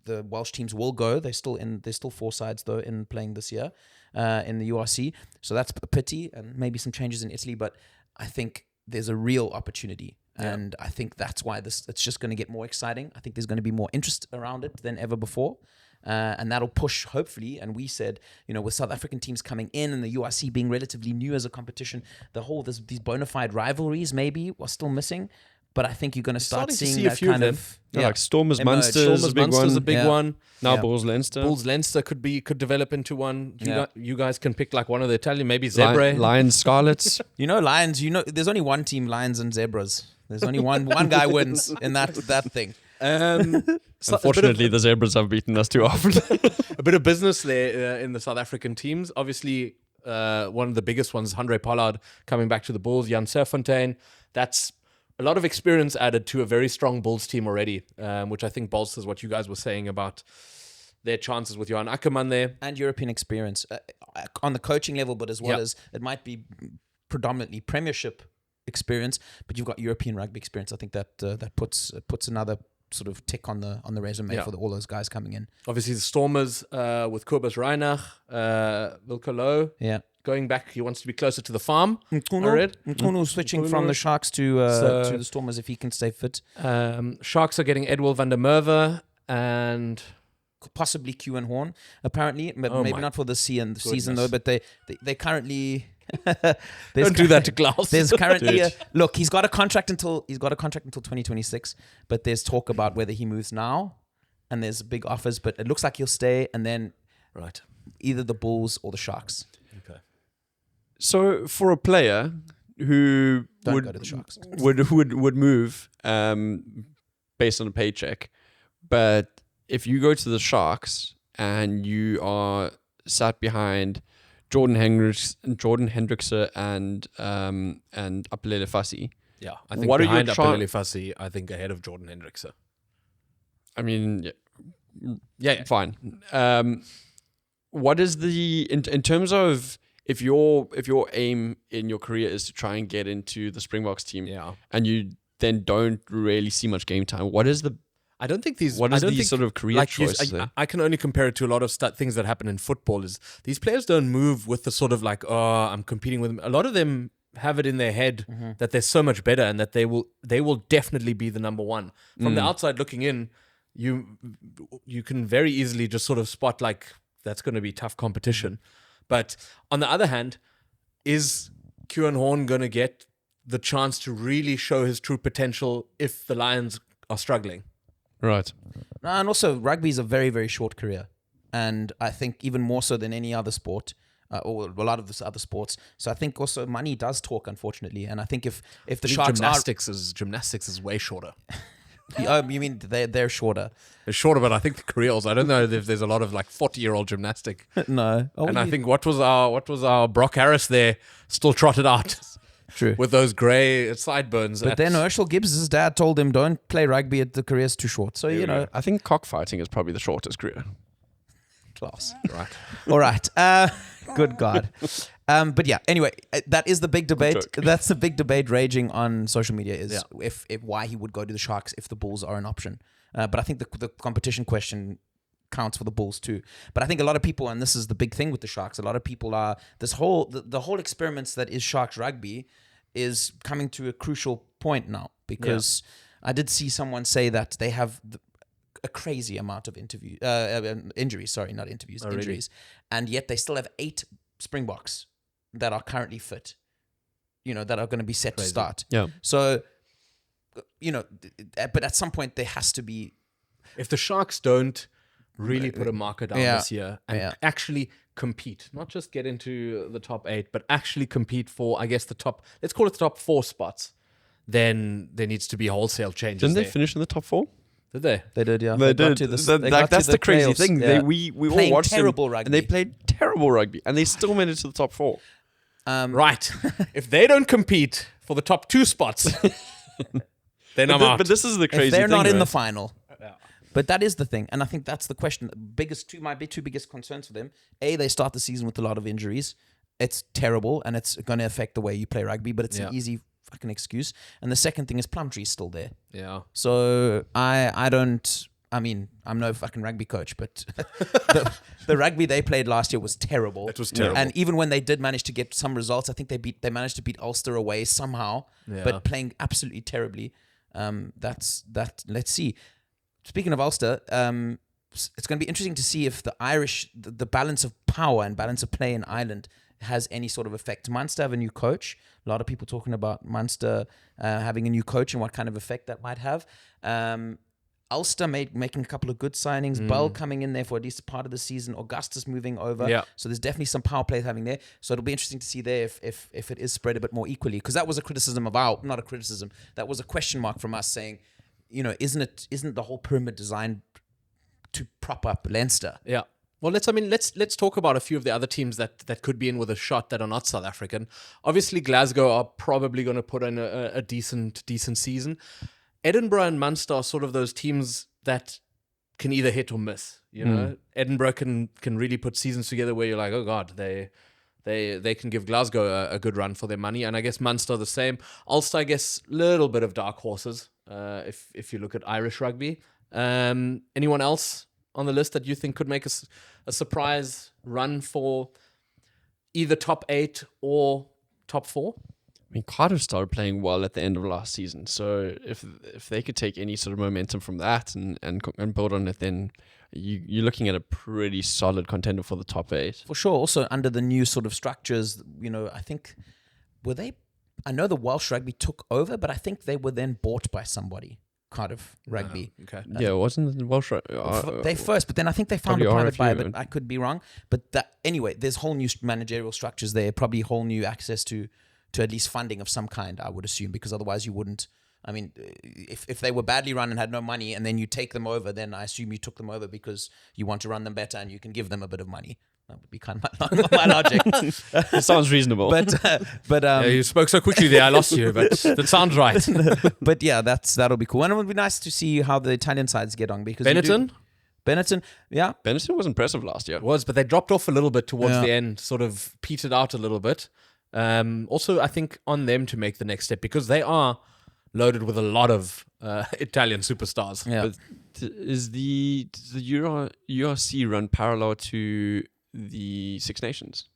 Welsh teams will go. There's still 4 sides though in playing this year in the URC. So that's a pity, and maybe some changes in Italy. But I think there's a real opportunity, and I think that's why it's just going to get more exciting. I think there's going to be more interest around it than ever before. And that'll push, hopefully. And we said, with South African teams coming in and the URC being relatively new as a competition, these bona fide rivalries maybe are still missing. But I think you're going to start seeing that kind of like Stormers emerge. Munsters, Stormers a big Munster's one. a big one. Now Bulls Leinster. Bulls Leinster could develop into one. You guys can pick like one of the Italian, maybe Li- Zebre. Lions Scarlets. Lions. There's only one team, Lions and Zebras. There's only one guy wins in that thing. Unfortunately, the Zebras have beaten us too often. A bit of business there in the South African teams. Obviously, one of the biggest ones, Handré Pollard coming back to the Bulls, Jan Serfontein. That's a lot of experience added to a very strong Bulls team already, which I think bolsters what you guys were saying about their chances with Johan Ackermann there. And European experience on the coaching level, but as well as it might be predominantly Premiership experience, but you've got European rugby experience. I think that puts another sort of tick on the resume for all those guys coming in. Obviously, the Stormers with Kobus Reinach, Wilco Low. Yeah. Going back, he wants to be closer to the farm. Nkunu switching from the Sharks to the Stormers if he can stay fit. Sharks are getting Edwil van der Merwe and possibly Q and Horn, apparently. Oh maybe not for the season though, but they currently don't do that to Klaus. There's currently look, he's got a contract until 2026, but there's talk about whether he moves now, and there's big offers, but it looks like he'll stay, and then either the Bulls or the Sharks. Okay. So for a player who Don't go to the Sharks. would move based on a paycheck, but if you go to the Sharks and you are sat behind Jordan Hendrickse and Apelele Fassi, I think what behind are your Apelele Fassi, I think ahead of Jordan Hendrickse. I mean, Yeah. fine. What is in terms of if your aim in your career is to try and get into the Springboks team, and you then don't really see much game time, I don't think these. What is I don't the think, sort of career choice there? I can only compare it to a lot of things that happen in football. Is these players don't move with the sort of like, I'm competing with them. A lot of them have it in their head that they're so much better and that they will definitely be the number one. From the outside looking in, you can very easily just sort of spot like that's going to be tough competition. But on the other hand, is Kieran Horn going to get the chance to really show his true potential if the Lions are struggling? Right. And also, rugby is a very, very short career. And I think even more so than any other sport, or a lot of the other sports. So I think also money does talk, unfortunately. And I think if the Sharks gymnastics is way shorter. you mean they're shorter? They're shorter, but I think the careers. I don't know if there's a lot of like 40-year-old gymnastic. No. I think what was our Brock Harris there still trotted out. True. With those grey sideburns. But then Herschel Gibbs' dad told him, don't play rugby, the career's too short. So, I think cockfighting is probably the shortest career. Class. Right. All right. Good God. But yeah, anyway, that is the big debate. That's the big debate raging on social media is if why he would go to the Sharks if the Bulls are an option. But I think the competition question counts for the Bulls too. But I think a lot of people, and this is the big thing with the Sharks, a lot of people are, the whole experiments that is Sharks rugby is coming to a crucial point now, because I did see someone say that they have a crazy amount of injuries, injuries, and yet they still have 8 Springboks that are currently fit, that are going to be set to start. Yeah. So, but at some point there has to be, if the Sharks don't really put a marker down this year and actually compete, not just get into the top 8, but actually compete for, I guess, let's call it the top 4 spots, then there needs to be wholesale changes. Didn't they finish in the top 4? Did they? They did, yeah. They did. That's the crazy thing. Yeah. We all Playing watched terrible them, rugby. and they played terrible rugby, and they still made it to the top 4. Right. If they don't compete for the top 2 spots, then I'm out. But this is the crazy if they're thing. not in right? the final. But that is the thing, and I think that's the question. My two biggest concerns for them: A, they start the season with a lot of injuries. It's terrible, and it's going to affect the way you play rugby. But it's an easy fucking excuse. And the second thing is Plumtree's still there. Yeah. So I don't. I mean, I'm no fucking rugby coach, but the rugby they played last year was terrible. It was terrible. And even when they did manage to get some results, I think they managed to beat Ulster away somehow, but playing absolutely terribly. Let's see. Speaking of Ulster, it's going to be interesting to see if the Irish, the balance of power and balance of play in Ireland has any sort of effect. Munster have a new coach. A lot of people talking about Munster having a new coach and what kind of effect that might have. Ulster making a couple of good signings. Bell coming in there for at least a part of the season. Augustus moving over. Yeah. So there's definitely some power play having there. So it'll be interesting to see there if it is spread a bit more equally. Because that was a criticism not a criticism. That was a question mark from us saying, isn't the whole pyramid designed to prop up Leinster? Yeah. Well, let's talk about a few of the other teams that could be in with a shot that are not South African. Obviously, Glasgow are probably going to put in a decent season. Edinburgh and Munster are sort of those teams that can either hit or miss. Edinburgh can really put seasons together where you're like, oh god, they can give Glasgow a good run for their money, and I guess Munster the same. Ulster, I guess, little bit of dark horses if you look at Irish rugby. Anyone else on the list that you think could make a surprise run for either top 8 or top 4? I mean, Cardiff started playing well at the end of last season, so if they could take any sort of momentum from that and build on it, then you're looking at a pretty solid contender for the top 8. For sure. Also under the new sort of structures, I think I know the Welsh rugby took over, but I think they were then bought by somebody. Cardiff Rugby. Okay. Yeah, wasn't the Welsh They first, but then I think they found a probably private buyer, RFU, but I could be wrong. But anyway, there's whole new managerial structures there, probably whole new access to at least funding of some kind, I would assume, because otherwise you wouldn't. I mean, if they were badly run and had no money and then you take them over, then I assume you took them over because you want to run them better and you can give them a bit of money. That would be kind of my logic. It sounds reasonable. But You spoke so quickly there, I lost you, but that sounds right. But yeah, that'll be cool, and it would be nice to see how the Italian sides get on because Benetton, yeah, Benetton was impressive last year. It was, but they dropped off a little bit towards the end, sort of petered out a little bit. Also, I think on them to make the next step because they are loaded with a lot of Italian superstars. Yeah. But does the URC run parallel to the Six Nations?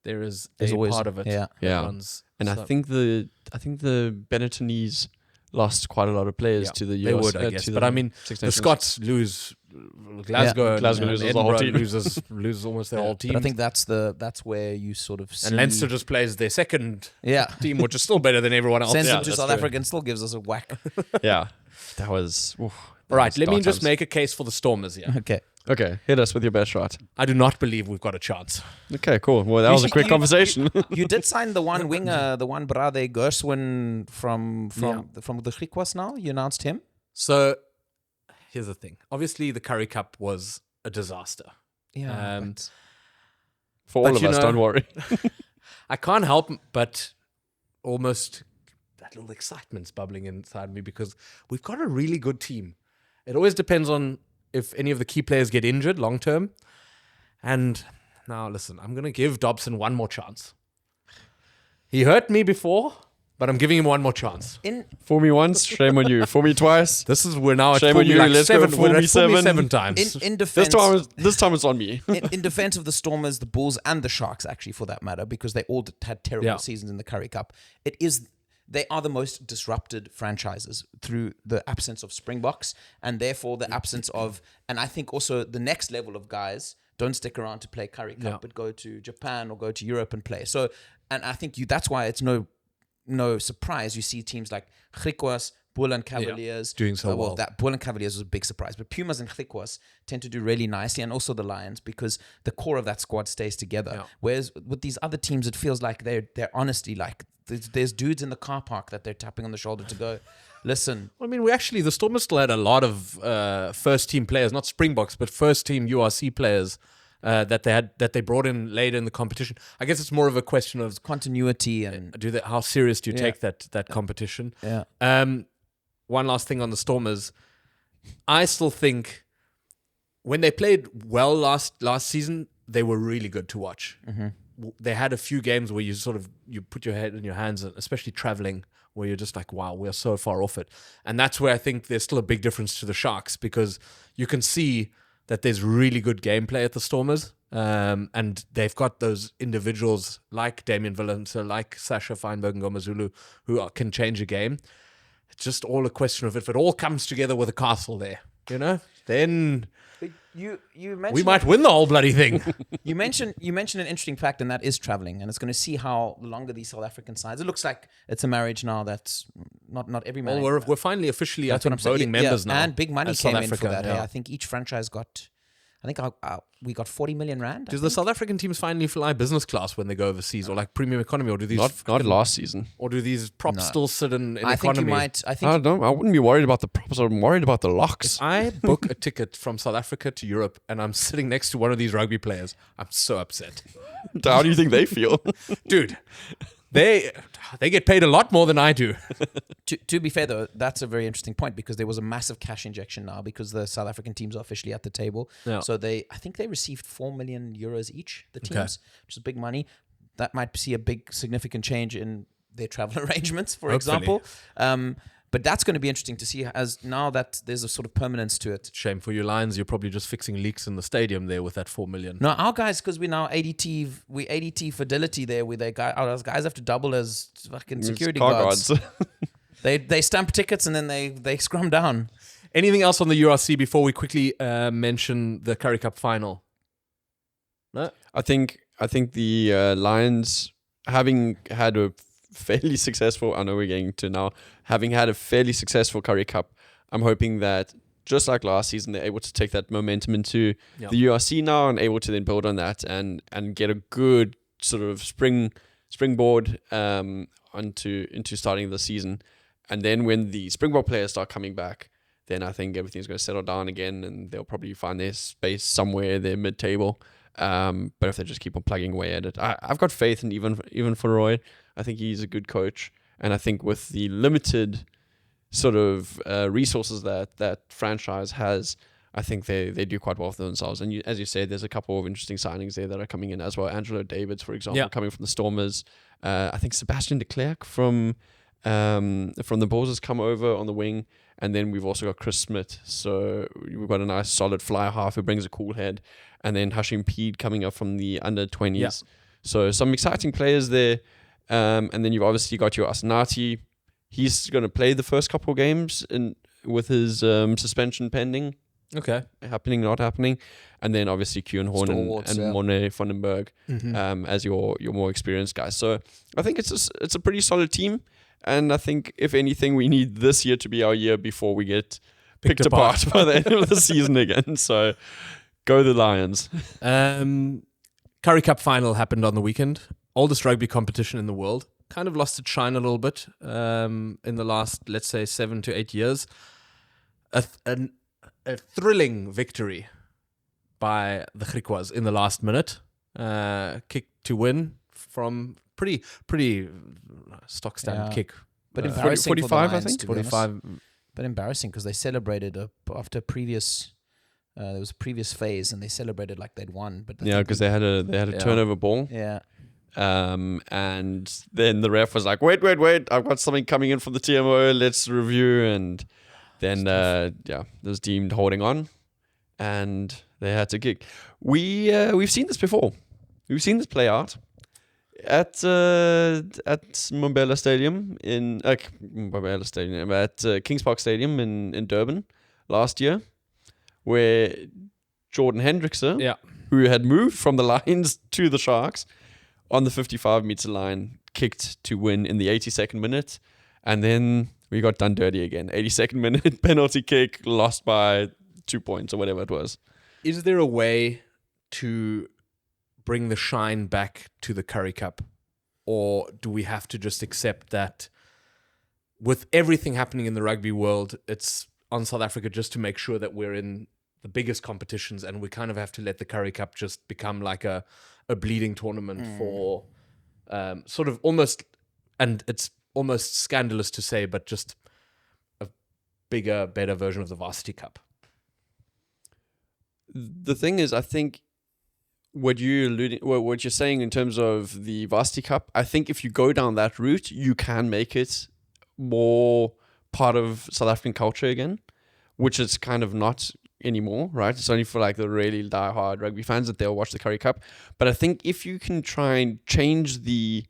There's always part of it. Yeah. Runs, And I think the Benettonese lost quite a lot of players to the URC. They would, I guess. But I mean, the Scots lose Glasgow. Yeah. Glasgow and loses the whole Edinburgh team. loses almost their whole team. But I think that's where you sort of see. And Leinster just plays their second Yeah. team, which is still better than everyone else. Sends them to that's South true. Africa and still gives us a whack. Yeah. That was... All right, let me just make a case for the Stormers here. Okay. Hit us with your best shot. I do not believe we've got a chance. Okay, cool. Well, that was a quick conversation. You did sign the one winger, the one Brade Gershwin from the Griquas now. You announced him. So here's the thing. Obviously, the Currie Cup was a disaster. Yeah. For all But of us, don't worry. I can't help but almost that little excitement's bubbling inside me because we've got a really good team. It always depends on if any of the key players get injured long term. And now, listen, I'm going to give Dobson one more chance. He hurt me before, but I'm giving him one more chance. Fool me once, shame on you. Fool me twice. We're now at Shame on you, like let's go seven. fool We're me at fool me seven. 7 times. In defense, This time it's on me. in defense of the Stormers, the Bulls, and the Sharks, actually, for that matter, because they all had terrible seasons in the Currie Cup. They are the most disrupted franchises through the absence of Springboks and therefore the absence of, and I think also the next level of guys don't stick around to play Currie Cup, but go to Japan or go to Europe and play. So, and I think that's why it's no surprise you see teams like Griquas, Bull and Cavaliers doing so well. That Bull and Cavaliers was a big surprise, but Pumas and Griquas tend to do really nicely, and also the Lions because the core of that squad stays together. Yeah. Whereas with these other teams, it feels like they're honestly like there's dudes in the car park that they're tapping on the shoulder to go, listen. I mean, the Stormers still had a lot of first team players, not Springboks, but first team URC players that they brought in later in the competition. I guess it's more of a question of Continuity and how serious do you take that competition? Yeah. One last thing on the Stormers, I still think when they played well last season, they were really good to watch. Mm-hmm. They had a few games where you put your head in your hands, especially traveling, where you're just like, wow, we're so far off it. And that's where I think there's still a big difference to the Sharks because you can see that there's really good gameplay at the Stormers. And they've got those individuals like Damien Valenta, like Sasha Feinberg and Gomazulu who can change a game. It's just all a question of if it all comes together with a castle there. then You we might win the whole bloody thing. You mentioned an interesting fact, and that is traveling, and it's going to see how the longer these South African sides. It looks like it's a marriage now. That's not every marriage. Well, we're finally officially That's what I'm saying. voting members now, and big money as came South in for Africa, that. yeah. Hey, I think each franchise got. I think we got 40 million rand. Do the South African teams finally fly business class when they go overseas, or like premium economy, or do these Not last season. or do these props still sit in I think economy? you might. I I think don't. I wouldn't be worried about the props. I'm worried about the locks. I book a ticket from South Africa to Europe, and I'm sitting next to one of these rugby players. I'm so upset, How do you think they feel? dude. They get paid a lot more than I do. to be fair though, that's a very interesting point because there was a massive cash injection now because the South African teams are officially at the table. Yeah. So I think they received 4 million euros each. The teams, which is big money. That might see a big significant change in their travel arrangements, for Hopefully. example. But that's going to be interesting to see as now that there's a sort of permanence to it. Shame for you Lions. You're probably just fixing leaks in the stadium there with that 4 million. No, our guys, because we're now ADT Fidelity there, where our guys have to double as fucking security Car guards. They stamp tickets and then they scrum down. Anything else on the URC before we quickly mention the Currie Cup final? No? I think the Lions, having had a fairly successful, I know we're getting to now, having had a fairly successful Currie Cup, I'm hoping that just like last season, they're able to take that momentum into the URC now and able to then build on that and get a good sort of springboard into starting the season. And then when the Springbok players start coming back, then I think everything's going to settle down again and they'll probably find their space somewhere there mid-table. But if they just keep on plugging away at it, I've got faith in even for Roy. I think he's a good coach, and I think with the limited sort of resources that franchise has, I think they do quite well for themselves. And as you said, there's a couple of interesting signings there that are coming in as well. Angelo Davids, for example, coming from the Stormers. I think Sebastian de Klerk from the Bulls has come over on the wing. And then we've also got Chris Smith. So we've got a nice solid fly half who brings a cool head. And then Hashim Peed coming up from the under-20s. Yeah. So some exciting players there. And then you've obviously got your Asanati. He's going to play the first couple of games with his suspension pending. Okay. Happening, not happening. And then obviously Kieran Horn and Monet Vandenberg as your more experienced guys. So I think it's a pretty solid team. And I think, if anything, we need this year to be our year before we get picked apart by the end of the season again. So, go the Lions. Currie Cup final happened on the weekend. Oldest rugby competition in the world. Kind of lost its shine a little bit in the last, let's say, 7 to 8 years. A thrilling victory by the Griquas in the last minute. Kick to win from pretty stock standard kick. But embarrassing 45, for the Lions, I think. 45. But embarrassing because they celebrated after previous. There was a previous phase and they celebrated like they'd won. But because they had a turnover ball. Yeah. And then the ref was like, wait, I've got something coming in from the TMO. Let's review. And then it was deemed holding on, and they had to kick. We've seen this before. We've seen this play out. At Mbombela Stadium at Kings Park Stadium in Durban last year, where Jordan Hendrickse, who had moved from the Lions to the Sharks, on the 55-meter line, kicked to win in the 82nd minute, and then we got done dirty again. 82nd minute penalty kick, lost by 2 points or whatever it was. Is there a way to bring the shine back to the Currie Cup? Or do we have to just accept that with everything happening in the rugby world, it's on South Africa just to make sure that we're in the biggest competitions, and we kind of have to let the Currie Cup just become like a bleeding tournament for sort of almost, and it's almost scandalous to say, but just a bigger, better version of the Varsity Cup? The thing is, I think what you're saying in terms of the Varsity Cup, I think if you go down that route, you can make it more part of South African culture again, which it's kind of not anymore, right? It's only for like the really diehard rugby fans that they'll watch the Currie Cup. But I think if you can try and change the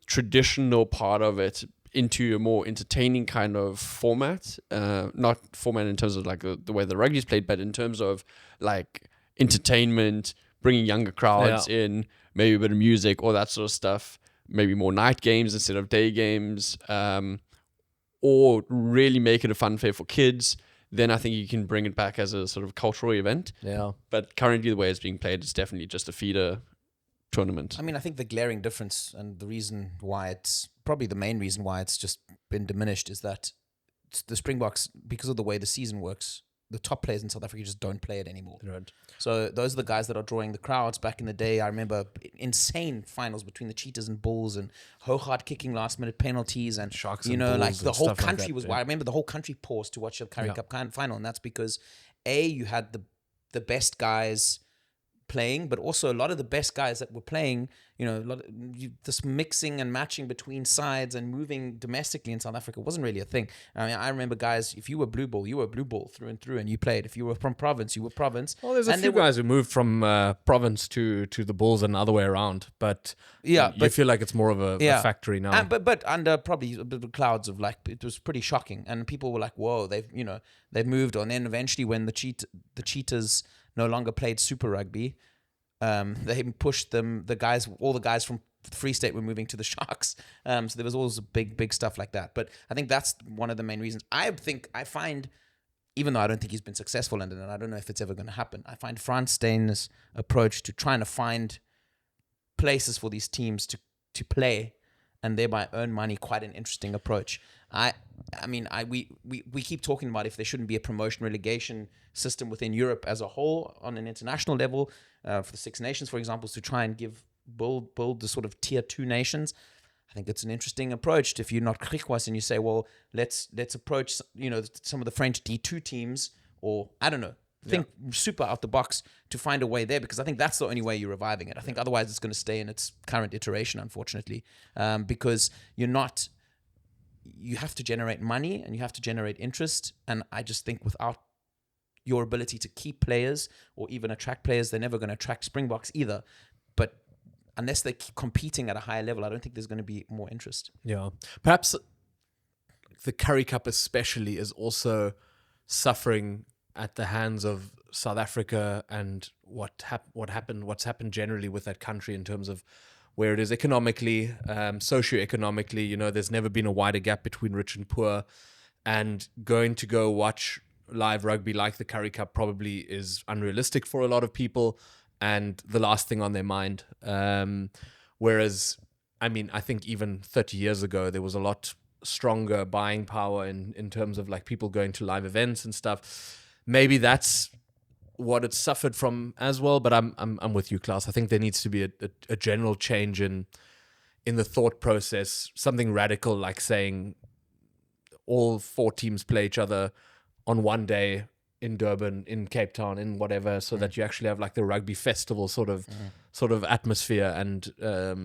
traditional part of it into a more entertaining kind of format. Not format in terms of like the way the rugby is played, but in terms of like entertainment, bringing younger crowds in, maybe a bit of music, all that sort of stuff. Maybe more night games instead of day games, or really make it a fun fair for kids. Then I think you can bring it back as a sort of cultural event. Yeah. But currently the way it's being played is definitely just a feeder tournament. I mean, I think the glaring difference and the reason why it's probably the main reason why it's just been diminished is that the Springboks, because of the way the season works, the top players in South Africa just don't play it anymore. Right. So those are the guys that are drawing the crowds. Back in the day, I remember insane finals between the Cheetahs and Bulls, and Hooghart kicking last-minute penalties, and Sharks you and know, Bulls like the and whole stuff like country that, was. yeah. I remember the whole country paused to watch the Currie Cup final, and that's because you had the best guys playing, but also a lot of the best guys that were playing, you know, this mixing and matching between sides and moving domestically in South Africa wasn't really a thing. I mean, I remember guys, if you were blue ball, you were blue ball through and through, and you played. If you were from province, you were province. Well, there's a And few there were- guys who moved from province to the Bulls and the other way around, but Yeah, you but- feel like it's more of a factory now. But under probably a bit of clouds of like, it was pretty shocking, and people were like, "Whoa, they've moved on." Then eventually, when the Cheetahs no longer played Super Rugby, they pushed them. All the guys from Free State were moving to the Sharks. So there was always big stuff like that. But I think that's one of the main reasons. I find, even though I don't think he's been successful in it, and I don't know if it's ever going to happen, I find Frans Steen's approach to trying to find places for these teams to play and thereby earn money quite an interesting approach. We keep talking about if there shouldn't be a promotion relegation system within Europe as a whole on an international level, for the Six Nations, for example, to try and build the sort of tier 2 nations. I think it's an interesting approach. If you're not Griquas and you say, well, let's approach some of the French D2 teams, or I don't know, think super out the box to find a way there, because I think that's the only way you're reviving it. I think otherwise it's going to stay in its current iteration, unfortunately, because you have to generate money and you have to generate interest. And I just think without your ability to keep players or even attract players, they're never going to attract Springboks either. But unless they keep competing at a higher level, I don't think there's going to be more interest. Yeah. Perhaps the Currie Cup especially is also suffering at the hands of South Africa and what's happened generally with that country in terms of where it is economically, socioeconomically. There's never been a wider gap between rich and poor, and going to go watch live rugby like the Currie Cup probably is unrealistic for a lot of people and the last thing on their mind. Whereas, I think even 30 years ago, there was a lot stronger buying power in terms of like people going to live events and stuff. Maybe that's what it suffered from as well. But I'm with you, Klaus. I think there needs to be a general change in the thought process, something radical like saying all 4 teams play each other on one day in Durban, in Cape Town, in whatever, so that you actually have like the rugby festival sort of atmosphere, and there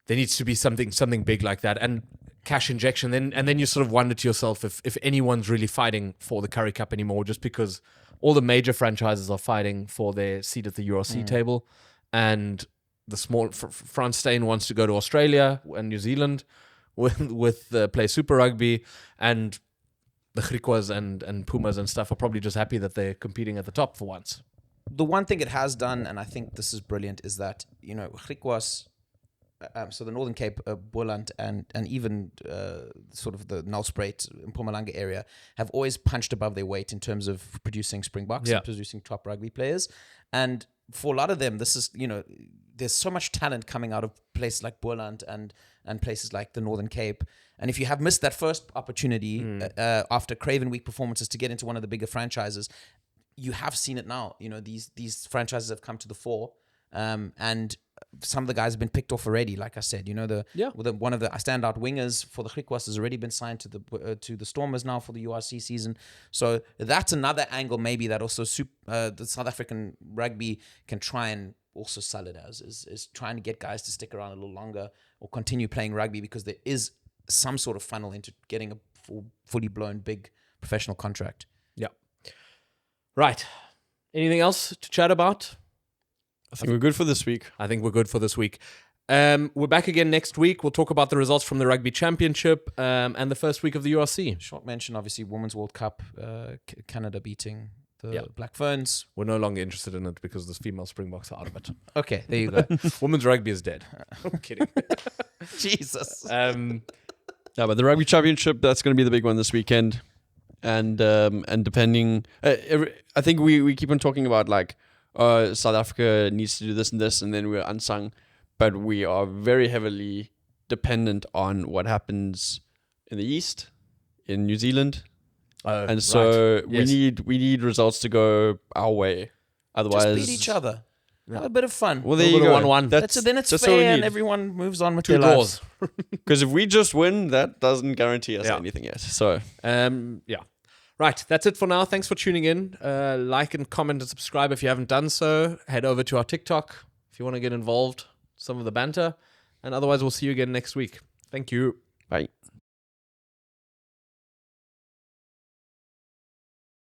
needs to be something big like that, and cash injection. Then you sort of wonder to yourself if anyone's really fighting for the Currie Cup anymore, just because all the major franchises are fighting for their seat at the URC table, and the small Frans Steen wants to go to Australia and New Zealand with play Super Rugby, and the Griquas and Pumas and stuff are probably just happy that they're competing at the top for once. The one thing it has done, and I think this is brilliant, is that, Griquas, so the Northern Cape, Boland, and even sort of the Nelspruit and Mpumalanga area have always punched above their weight in terms of producing Springboks and producing top rugby players. And for a lot of them, this is, there's so much talent coming out of places like Boland and places like the Northern Cape. And if you have missed that first opportunity after Craven Week performances to get into one of the bigger franchises, you have seen it now. These franchises have come to the fore, and some of the guys have been picked off already. Like I said, one of the standout wingers for the Griquas has already been signed to the Stormers now for the URC season. So that's another angle maybe that also the South African rugby can try and also sell it as is trying to get guys to stick around a little longer or continue playing rugby, because there is some sort of funnel into getting a fully blown big professional contract. Yeah. Right. Anything else to chat about? I think we're good for this week. I think we're good for this week. We're back again next week. We'll talk about the results from the Rugby Championship and the first week of the URC. Short mention, obviously, Women's World Cup, Canada beating the Black Ferns. We're no longer interested in it because the female Springboks are out of it. Okay, there you go. Women's rugby is dead. I'm kidding. Jesus. Yeah, but the Rugby Championship, that's going to be the big one this weekend. And depending... I think we keep on talking about, like, South Africa needs to do this, and then we're unsung. But we are very heavily dependent on what happens in the East, in New Zealand. And so we need results to go our way. Otherwise... Just beat each other. Have a bit of fun. Well, there you go. 1-1. Then it's fair and everyone moves on with their lives. Because if we just win, that doesn't guarantee us anything yet. So, Right, that's it for now. Thanks for tuning in. Like and comment and subscribe if you haven't done so. Head over to our TikTok if you want to get involved. Some of the banter. And otherwise, we'll see you again next week. Thank you. bye.